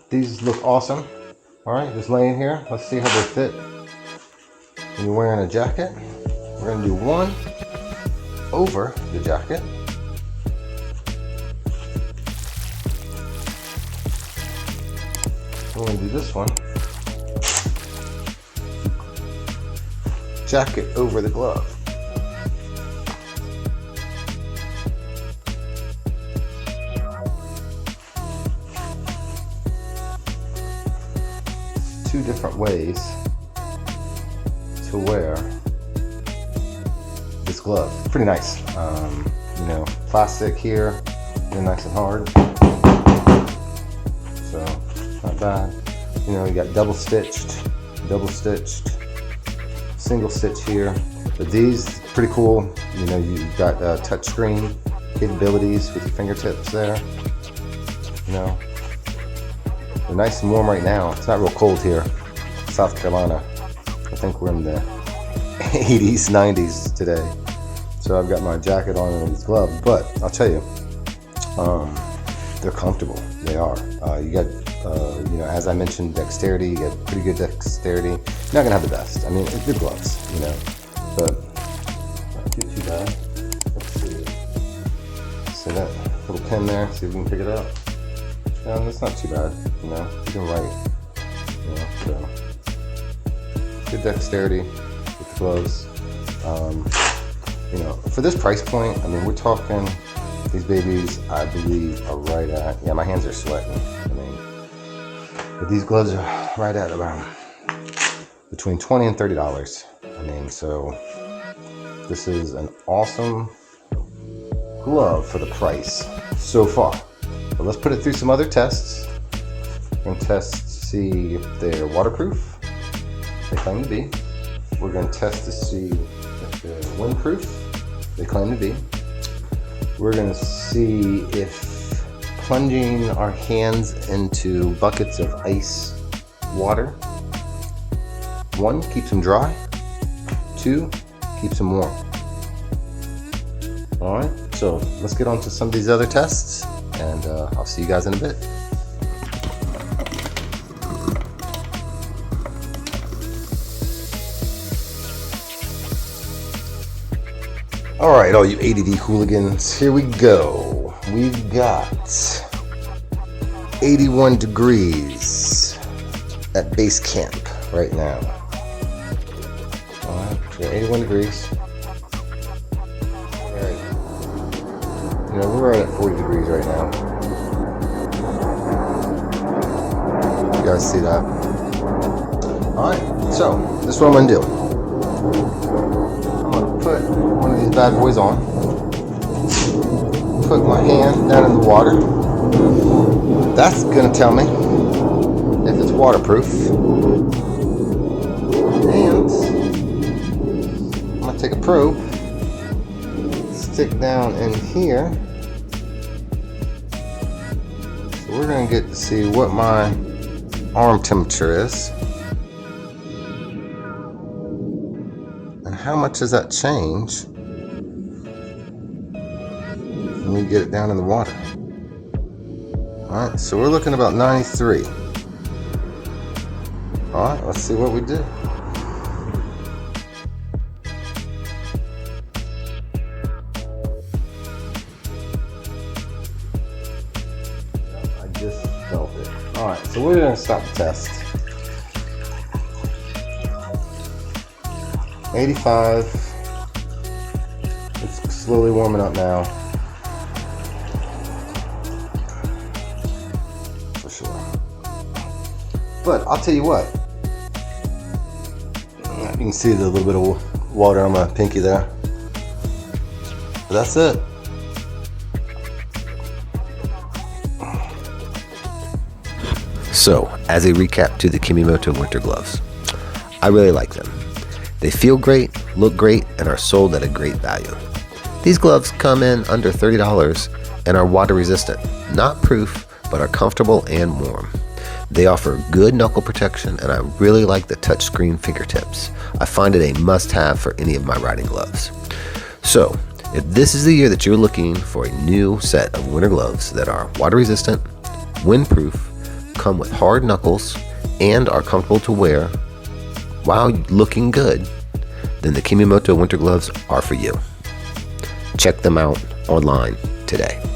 These look awesome. All right, just laying here. Let's see how they fit when you're wearing a jacket. We're gonna do one over the jacket. We're gonna do this one. Jacket over the glove. Two different ways to wear this glove. Pretty nice. You know, plastic here, really nice and hard. So not bad. You know, you got double stitched, single stitch here. But these pretty cool. You know, you've got touch screen capabilities with your fingertips there. You know, they're nice and warm right now. It's not real cold here, South Carolina. I think we're in the 80s, 90s today. So I've got my jacket on and these gloves, but I'll tell you, they're comfortable. They are. You got, you know, as I mentioned, dexterity. You got pretty good dexterity. You're not gonna have the best. I mean, it's good gloves, you know, but not too bad. Let's see. See that little pin there? See if we can pick it up. No, that's not too bad. You know, you can write. You know, so good dexterity with the gloves. You know, for this price point, I mean, we're talking, these babies, I believe, are right at, yeah, my hands are sweating. I mean, but these gloves are right at around between $20 and $30. I mean, so this is an awesome glove for the price so far. But let's put it through some other tests. We're going to test to see if they're waterproof. They claim to be. We're going to test to see if they're windproof. They claim to be. We're going to see if plunging our hands into buckets of ice water, 1, keeps them dry, 2, keeps them warm. All right, so let's get on to some of these other tests, and I'll see you guys in a bit. All right, all you ADD hooligans, here we go. We've got 81 degrees at base camp right now. All right, we're at 81 degrees. All right. You know, we're right at 40 degrees right now. You guys see that? All right, so this is what I'm gonna do. Put one of these bad boys on, put my hand down in the water. That's gonna tell me if it's waterproof. And I'm gonna take a probe, stick down in here. So we're gonna get to see what my arm temperature is. How much does that change when we get it down in the water? All right, so we're looking about 93. All right, let's see what we do. I just felt it. All right, so we're gonna stop the test. 85. It's slowly warming up now. For sure. But I'll tell you what. You can see the little bit of water on my pinky there. But that's it. So, as a recap to the KEMIMOTO winter gloves, I really like them. They feel great, look great, and are sold at a great value. These gloves come in under $30 and are water resistant, not proof, but are comfortable and warm. They offer good knuckle protection, and I really like the touchscreen fingertips. I find it a must-have for any of my riding gloves. So, if this is the year that you're looking for a new set of winter gloves that are water resistant, windproof, come with hard knuckles and are comfortable to wear while looking good, then the KEMIMOTO winter gloves are for you. Check them out online today.